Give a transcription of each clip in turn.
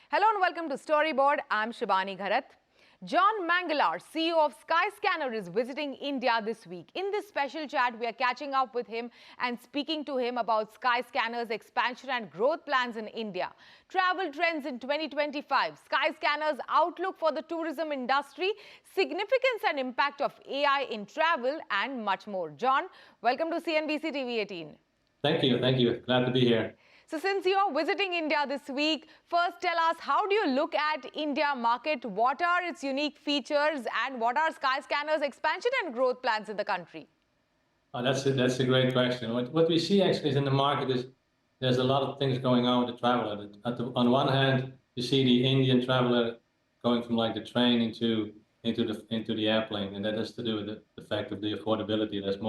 Hello and welcome to Storyboard. I'm Shibani Gharat. John Mangelaars, CEO of Skyscanner, is visiting India this week. In this special chat, we are catching up with him and speaking to him about Skyscanner's expansion and growth plans in India, travel trends in 2025, Skyscanner's outlook for the tourism industry, significance and impact of AI in travel, and much more. John, welcome to CNBC TV18. Thank you. Thank you. Glad to be here. So since you're visiting India this week, first tell us, how do you look at India market? What are its unique features and what are Skyscanner's expansion and growth plans in the country? That's a great question. What we see actually is in the market is there's a lot of things going on with the traveler. On one hand, you see the Indian traveler going from like the train into the airplane, and that has to do with the fact of the affordability. There's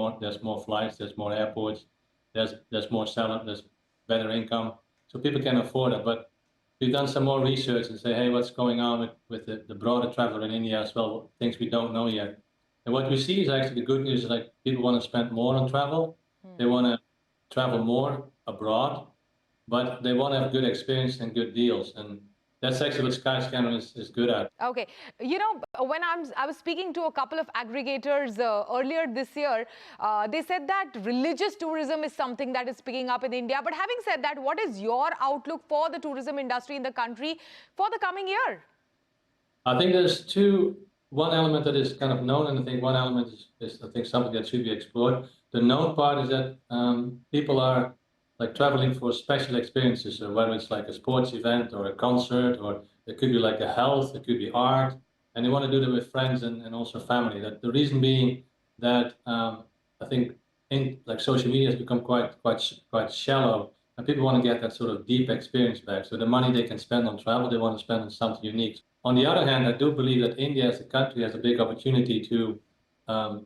more flights, there's more airports, there's more salary, there's better income, so people can afford it. But we've done some more research and say, hey, what's going on with the broader traveler in India as well, things we don't know yet. And what we see is actually the good news is like people want to spend more on travel. They want to travel more abroad, but they want to have good experience and good deals. And that's actually what Skyscanner is good at. Okay. You know, when I was speaking to a couple of aggregators earlier this year, they said that religious tourism is something that is picking up in India. But having said that, what is your outlook for the tourism industry in the country for the coming year? I think there's one element that is kind of known, and I think one element is I think something that should be explored. The known part is that people are like traveling for special experiences, so whether it's like a sports event or a concert, or it could be like a health, it could be art, and they want to do that with friends and also family. That the reason being that I think like social media has become quite shallow, and people want to get that sort of deep experience back. So the money they can spend on travel, they want to spend on something unique. On the other hand, I do believe that India as a country has a big opportunity to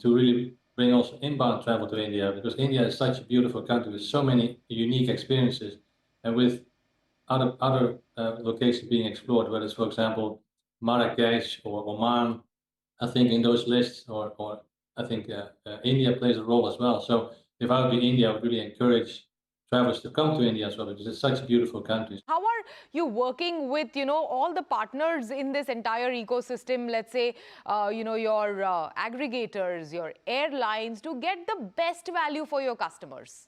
really bring also inbound travel to India, because India is such a beautiful country with so many unique experiences, and with other locations being explored, whether it's, for example, Marrakesh or Oman. I think in those lists, or I think India plays a role as well. So if I would be India, I would really encourage travelers to come to India as well, because it's such a beautiful country. How are you working with, all the partners in this entire ecosystem, let's say, your aggregators, your airlines, to get the best value for your customers?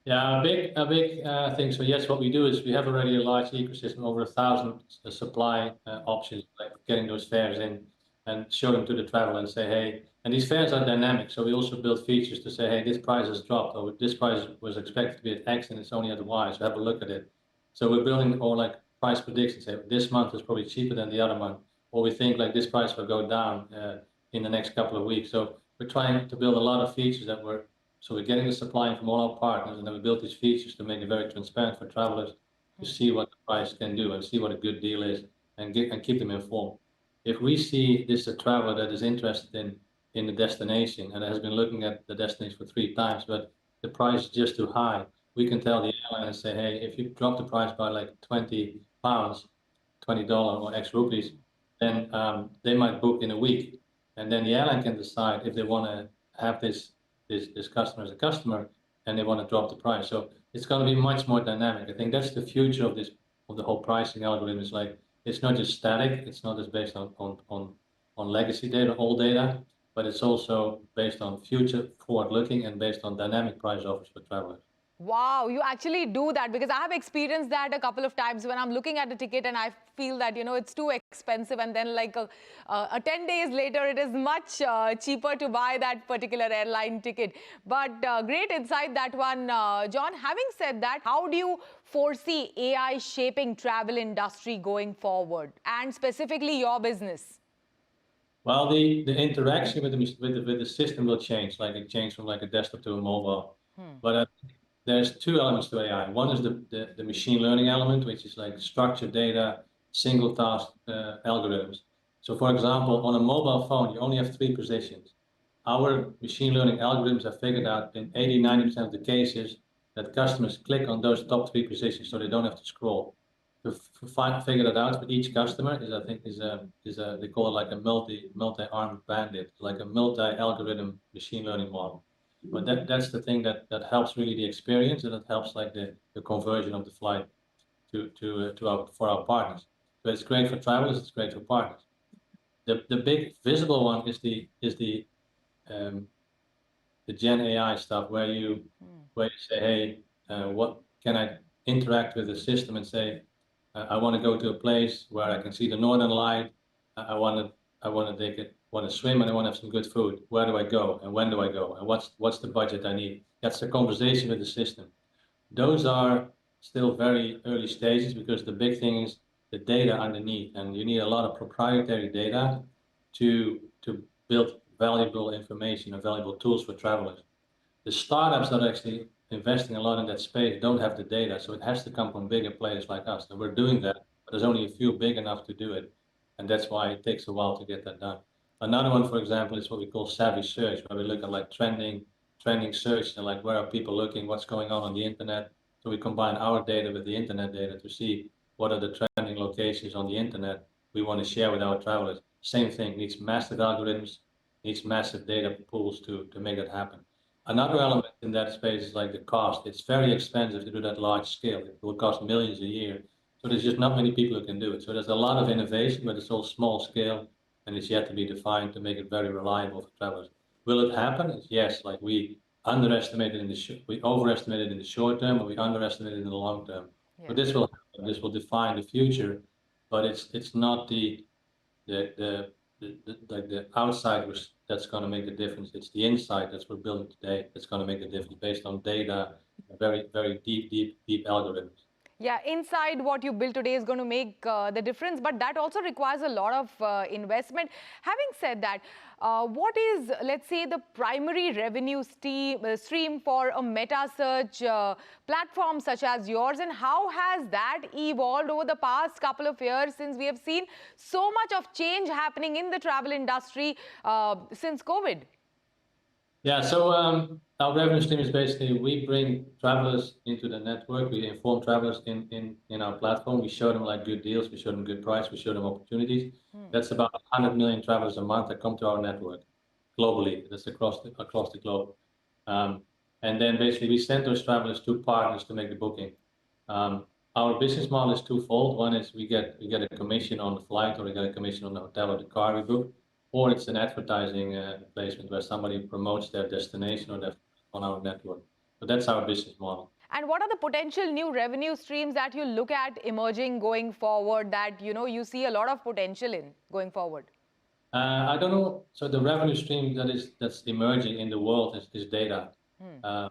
Yeah, a big thing. So yes, what we do is we have already a large ecosystem, over 1,000 supply options, like getting those fares in and show them to the traveler and say, hey, and these fares are dynamic. So we also build features to say, hey, this price has dropped, or this price was expected to be at X and it's only at Y, so have a look at it. So we're building all like price predictions. Say this month is probably cheaper than the other month, or we think like this price will go down in the next couple of weeks. So we're trying to build a lot of features so we're getting the supply from all our partners, and then we built these features to make it very transparent for travelers to see what the price can do and see what a good deal is, and keep them informed. If we see this a traveler that is interested in the destination and has been looking at the destination for 3 times, but the price is just too high, we can tell the airline and say, hey, if you drop the price by like £20, $20 or X rupees, then they might book in a week, and then the airline can decide if they want to have this customer as a customer, and they want to drop the price. So it's going to be much more dynamic. I think that's the future of the whole pricing algorithm. Is like, it's not just static, it's not just based on legacy data, old data, but it's also based on future forward looking and based on dynamic price offers for travelers. Wow, you actually do that, because I have experienced that a couple of times when I'm looking at a ticket and I feel that, it's too expensive, and then like 10 days later, it is much cheaper to buy that particular airline ticket. But great insight, that one, John. Having said that, how do you foresee AI shaping travel industry going forward, and specifically your business? Well, the interaction with the system will change. Like it changed from like a desktop to a mobile. But there's 2 elements to AI. One is the machine learning element, which is like structured data, single task algorithms. So for example, on a mobile phone, you only have 3 positions. Our machine learning algorithms have figured out in 80–90% of the cases that customers click on those top 3 positions, so they don't have to scroll. To figure that out for each customer they call it like a multi-armed bandit, like a multi-algorithm machine learning model. But that's the thing that helps really the experience, and it helps like the conversion of the flight for our partners. but it's great for travelers, it's great for partners. The big visible one is the Gen AI stuff where you say, hey, what can I interact with the system and say, I want to go to a place where I can see the northern light. I want to swim, and I want to have some good food. Where do I go, and when do I go, and what's the budget I need? That's the conversation with the system. Those are still very early stages because the big thing is the data underneath, and you need a lot of proprietary data to build valuable information and valuable tools for travelers. The startups that are actually investing a lot in that space don't have the data, so it has to come from bigger players like us. And we're doing that, but there's only a few big enough to do it. And that's why it takes a while to get that done. Another one, for example, is what we call savvy search, where we look at like trending search and like where are people looking, what's going on the internet. So we combine our data with the internet data to see what are the trending locations on the internet we want to share with our travelers. Same thing, needs massive algorithms, needs massive data pools to make that happen. Another element in that space is like the cost. It's very expensive to do that large scale. It will cost millions a year. So there's just not many people who can do it. So there's a lot of innovation, but it's all small scale, and it's yet to be defined to make it very reliable for travelers. Will it happen? Yes, like we overestimated in the short term, and we underestimated in the long term. Yeah. But this will happen. This will define the future, but it's not the outside that's going to make the difference. It's the inside that we're building today that's going to make the difference based on data, very, very deep algorithms. Yeah, inside what you build today is going to make the difference, but that also requires a lot of investment. Having said that, what is, let's say, the primary revenue stream for a meta search platform such as yours, and how has that evolved over the past couple of years since we have seen so much of change happening in the travel industry since COVID? Yeah, so our revenue stream is basically we bring travelers into the network. We inform travelers in our platform. We show them like good deals. We show them good price. We show them opportunities. That's about 100 million travelers a month that come to our network globally. That's across the globe. And then basically we send those travelers to partners to make the booking. Our business model is twofold. One is we get a commission on the flight, or we get a commission on the hotel or the car we book. Or it's an advertising placement where somebody promotes their destination or on our network. So that's our business model. And what are the potential new revenue streams that you look at emerging going forward that you see a lot of potential in going forward? I don't know. So the revenue stream that's emerging in the world is data. I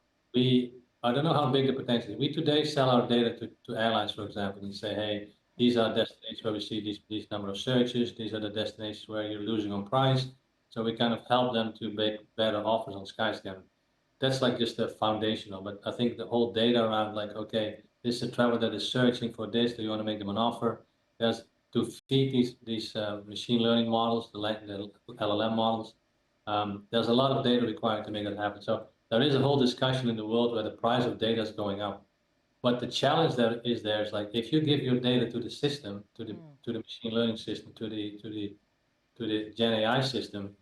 don't know how big the potential is. We today sell our data to airlines, for example, and say, hey, these are destinations where we see these number of searches. These are the destinations where you're losing on price. So we kind of help them to make better offers on Skyscanner. That's like just the foundational, but I think the whole data around like, okay, this is a traveler that is searching for this. Do you want to make them an offer? There's to feed these machine learning models, the LLM models. There's a lot of data required to make that happen. So there is a whole discussion in the world where the price of data is going up. But the challenge there is like if you give your data to the system, to the machine learning system, to the Gen AI system,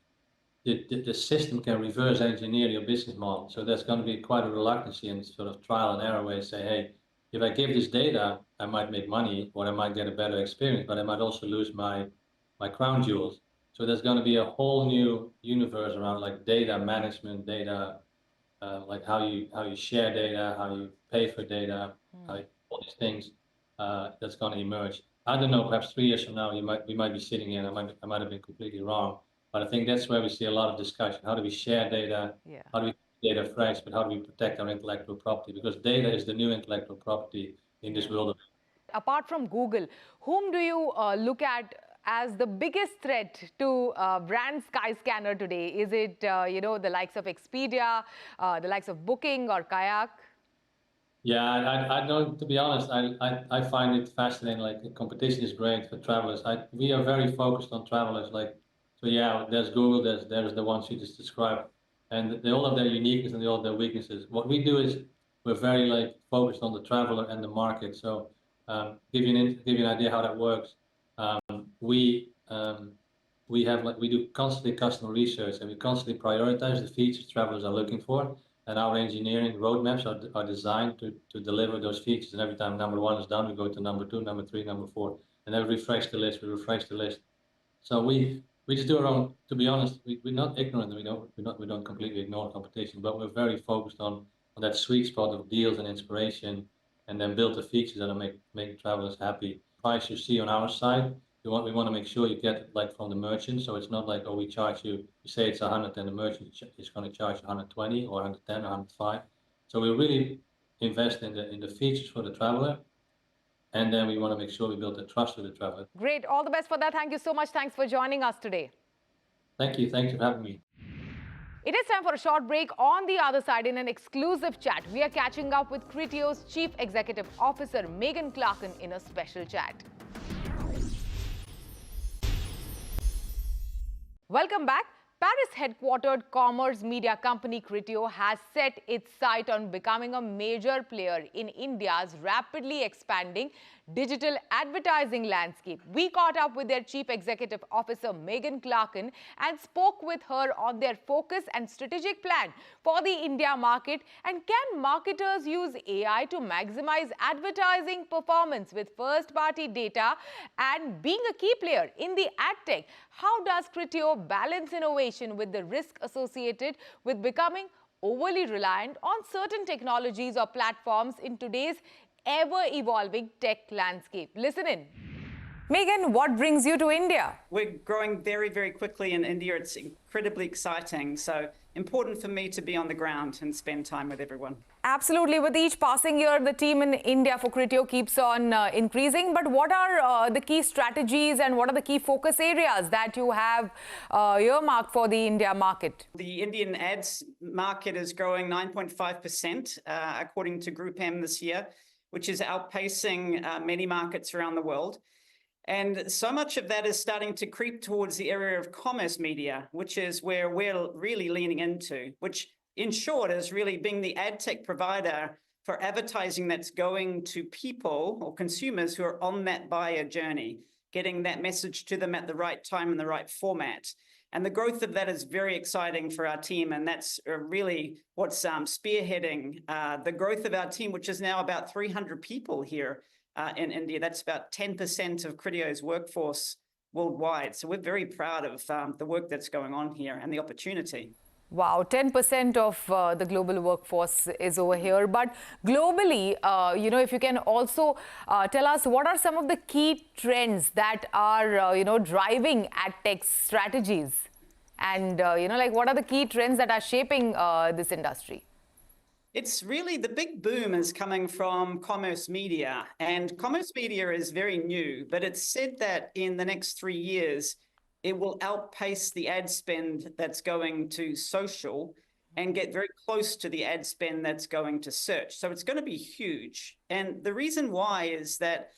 the system can reverse engineer your business model. So there's going to be quite a reluctancy and sort of trial and error way to say, hey, if I give this data, I might make money or I might get a better experience, but I might also lose my crown jewels. So there's going to be a whole new universe around like data management, data. Like how you share data, how you pay for data, all these things that's going to emerge. I don't know. Perhaps 3 years from now, we might be sitting here. I might have been completely wrong, but I think that's where we see a lot of discussion. How do we share data? Yeah. How do we keep data fresh? But how do we protect our intellectual property? Because data is the new intellectual property in this world. Apart from Google, whom do you look at as the biggest threat to brand Skyscanner today? Is it, the likes of Expedia, the likes of Booking or Kayak? Yeah, I don't, to be honest, I find it fascinating. Like the competition is great for travelers. We are very focused on travelers. Like, so yeah, there's Google, there's the ones you just described, and they all have their uniqueness and they all have their weaknesses. What we do is we're very like focused on the traveler and the market. So give you an idea how that works. We do constantly customer research, and we constantly prioritize the features travelers are looking for, and our engineering roadmaps are designed to deliver those features. And every time number 1 is done, we go to number 2, number 3, number 4, and then we refresh the list. So we just do our own. To be honest, we're not ignorant. We don't completely ignore competition, but we're very focused on that sweet spot of deals and inspiration, and then build the features that make travelers happy. Price you see on our side, we want to make sure you get it like from the merchant. So it's not like, oh, we charge you say it's 100 and the merchant is going to charge 120 or 110 or 105. So we really invest in the features for the traveler. And then we want to make sure we build the trust with the traveler. Great. All the best for that. Thank you so much. Thanks for joining us today. Thank you. Thanks for having me. It is time for a short break. On the other side, in an exclusive chat, we are catching up with Criteo's Chief Executive Officer, Megan Clarken, in a special chat. Welcome back. Paris-headquartered commerce media company Criteo has set its sight on becoming a major player in India's rapidly expanding digital advertising landscape. We caught up with their Chief Executive Officer, Megan Clarken, and spoke with her on their focus and strategic plan for the India market, and can marketers use AI to maximize advertising performance with first-party data and being a key player in the ad tech. How does Criteo balance innovation with the risk associated with becoming overly reliant on certain technologies or platforms in today's ever-evolving tech landscape? Listen in. Megan, what brings you to India? We're growing very, very quickly in India. It's incredibly exciting. So important for me to be on the ground and spend time with everyone. Absolutely. With each passing year, the team in India for Criteo keeps on increasing. But what are the key strategies and what are the key focus areas that you have earmarked for the India market? The Indian ads market is growing 9.5% according to Group M this year, which is outpacing many markets around the world. And so much of that is starting to creep towards the area of commerce media, which is where we're really leaning into, which in short is really being the ad tech provider for advertising that's going to people or consumers who are on that buyer journey, getting that message to them at the right time in the right format. And the growth of that is very exciting for our team. And that's really what's spearheading the growth of our team, which is now about 300 people here in India. That's about 10% of Criteo's workforce worldwide. So we're very proud of the work that's going on here and the opportunity. Wow, 10% of the global workforce is over here. But globally, if you can also tell us what are some of the key trends that are, driving ad tech strategies? And, what are the key trends that are shaping this industry? It's really the big boom is coming from commerce media. And commerce media is very new, but it's said that in the next 3 years, it will outpace the ad spend that's going to social and get very close to the ad spend that's going to search. So it's going to be huge. And the reason why is that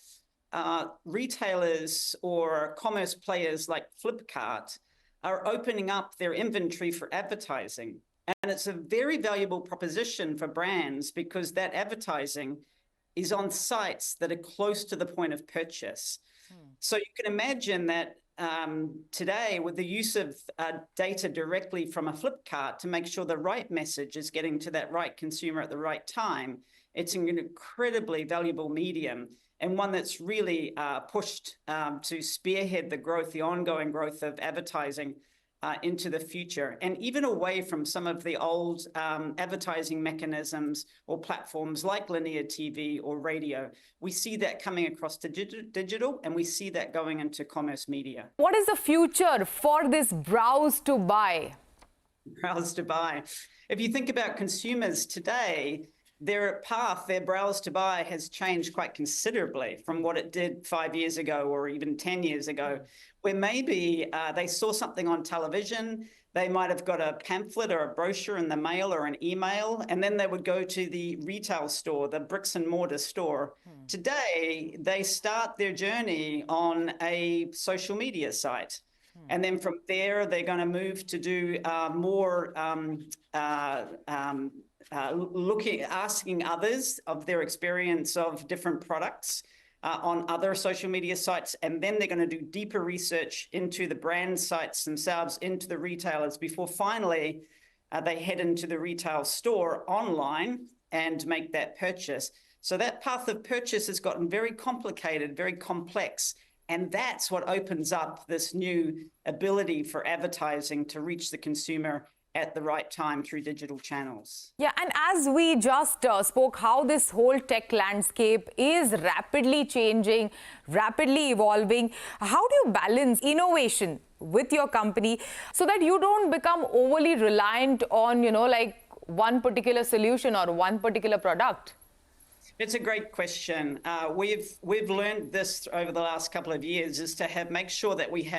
retailers or commerce players like Flipkart are opening up their inventory for advertising. And it's a very valuable proposition for brands because that advertising is on sites that are close to the point of purchase. So you can imagine that today, with the use of data directly from a Flipkart to make sure the right message is getting to that right consumer at the right time, it's an incredibly valuable medium and one that's really pushed to spearhead the growth, the ongoing growth of advertising into the future, and even away from some of the old advertising mechanisms or platforms like linear TV or radio. We see that coming across to digital, and we see that going into commerce media. What is the future for this browse to buy? Browse to buy. If you think about consumers today, their path, their browse to buy has changed quite considerably from what it did 5 years ago or even 10 years ago, where maybe they saw something on television, they might have got a pamphlet or a brochure in the mail or an email, and then they would go to the retail store, the bricks and mortar store. Today, they start their journey on a social media site. And then from there, they're going to move to do more asking others of their experience of different products on other social media sites. And then they're going to do deeper research into the brand sites themselves, into the retailers, before finally they head into the retail store online and make that purchase. So that path of purchase has gotten very complicated, very complex. And that's what opens up this new ability for advertising to reach the consumer at the right time through digital channels. Yeah, and as we just spoke, how this whole tech landscape is rapidly changing, rapidly evolving. How do you balance innovation with your company so that you don't become overly reliant on, like one particular solution or one particular product? It's a great question. We've learned this over the last couple of years, is to make sure that we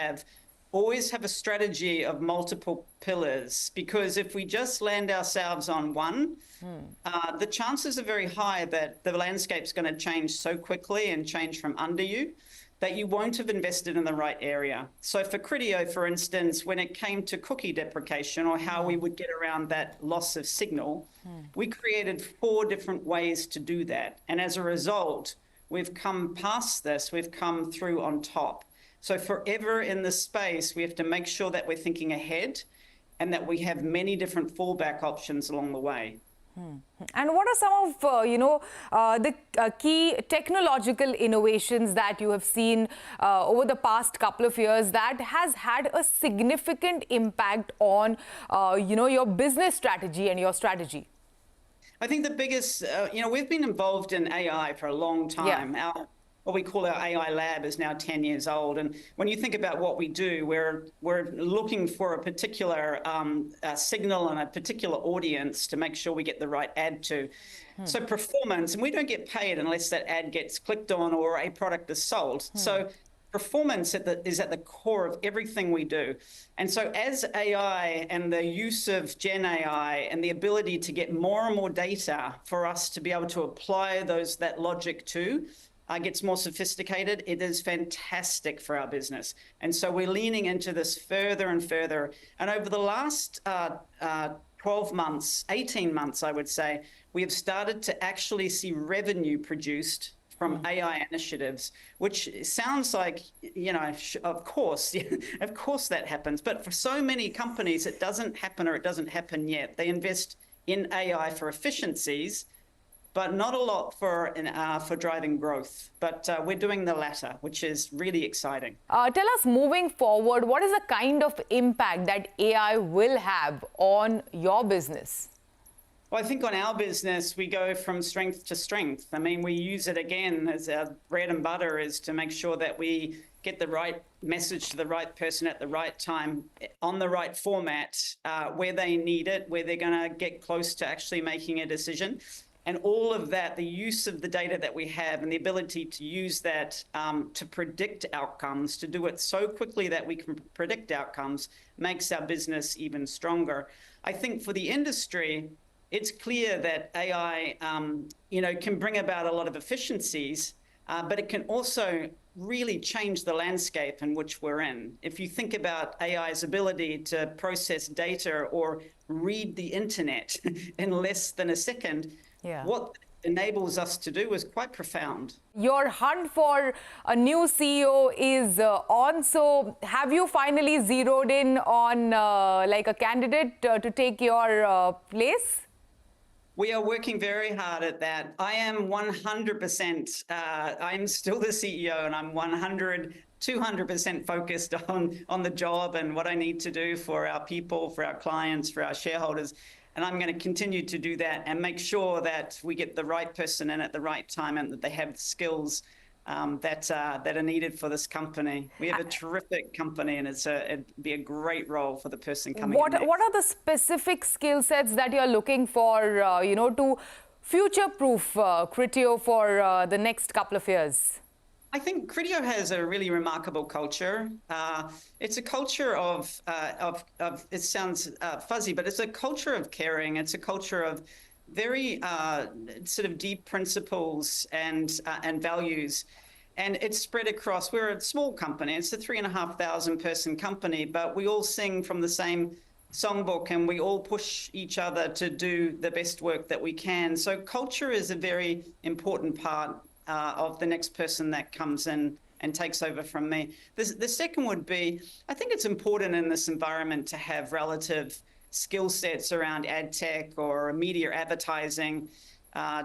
always have a strategy of multiple pillars, because if we just land ourselves on one, the chances are very high that the landscape's going to change so quickly and change from under you that you won't have invested in the right area. So for Criteo, for instance, when it came to cookie deprecation or how we would get around that loss of signal, we created 4 different ways to do that. And as a result, we've come past this, we've come through on top. So forever in this space, we have to make sure that we're thinking ahead and that we have many different fallback options along the way. And what are some of, the key technological innovations that you have seen over the past couple of years that has had a significant impact on, your business strategy and your strategy? I think the biggest, we've been involved in AI for a long time. Yeah. What we call our AI lab is now 10 years old. And when you think about what we do, we're looking for a particular signal and a particular audience to make sure we get the right ad to. So performance, and we don't get paid unless that ad gets clicked on or a product is sold. So performance is at the core of everything we do. And so as AI and the use of Gen AI and the ability to get more and more data for us to be able to apply that logic to, gets more sophisticated, it is fantastic for our business. And so we're leaning into this further and further. And over the last 12 months, 18 months, I would say, we have started to actually see revenue produced from AI initiatives, which sounds like, of course, of course that happens. But for so many companies, it doesn't happen, or it doesn't happen yet. They invest in AI for efficiencies, but not a lot for driving growth. But we're doing the latter, which is really exciting. Tell us, moving forward, what is the kind of impact that AI will have on your business? Well, I think on our business, we go from strength to strength. I mean, we use it again as our bread and butter, is to make sure that we get the right message to the right person at the right time, on the right format, where they need it, where they're going to get close to actually making a decision. And all of that, the use of the data that we have and the ability to use that to predict outcomes, to do it so quickly that we can predict outcomes, makes our business even stronger. I think for the industry, it's clear that AI, can bring about a lot of efficiencies, but it can also really change the landscape in which we're in. If you think about AI's ability to process data or read the internet in less than a second, what it enables us to do is quite profound. Your hunt for a new CEO is on. So have you finally zeroed in on like a candidate to take your place? We are working very hard at that. I am 100%, I'm still the CEO, and I'm 200% focused on the job and what I need to do for our people, for our clients, for our shareholders. And I'm going to continue to do that and make sure that we get the right person in at the right time and that they have the skills that are needed for this company. We have a terrific company, and it'd be a great role for the person coming in next. What are the specific skill sets that you're looking for, to future-proof Criteo for the next couple of years? I think Criteo has a really remarkable culture. It's a culture of it sounds fuzzy, but it's a culture of caring. It's a culture of very sort of deep principles and values. And it's spread across, we're a small company. It's a 3,500 person company, but we all sing from the same songbook and we all push each other to do the best work that we can. So culture is a very important part of the next person that comes in and takes over from me. The second would be, I think it's important in this environment to have relative skill sets around ad tech or media advertising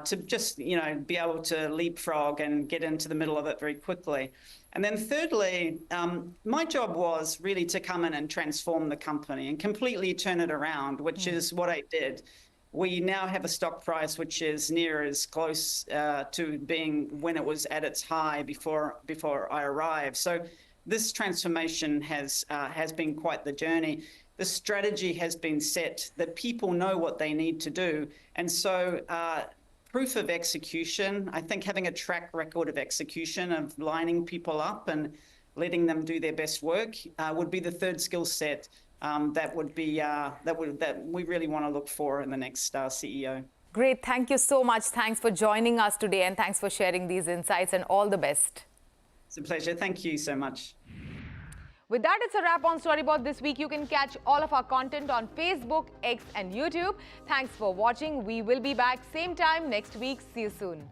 to just, be able to leapfrog and get into the middle of it very quickly. And then thirdly, my job was really to come in and transform the company and completely turn it around, which is what I did. We now have a stock price which is near as close to being when it was at its high before I arrived. So this transformation has been quite the journey. The strategy has been set. The people know what they need to do, and so proof of execution, I think having a track record of execution, of lining people up and letting them do their best work would be the third skill set that we really want to look for in the next CEO. Great. Thank you so much. Thanks for joining us today, and thanks for sharing these insights, and all the best. It's a pleasure. Thank you so much. With that, it's a wrap on Storyboard this week. You can catch all of our content on Facebook, X, and YouTube. Thanks for watching. We will be back same time next week. See you soon.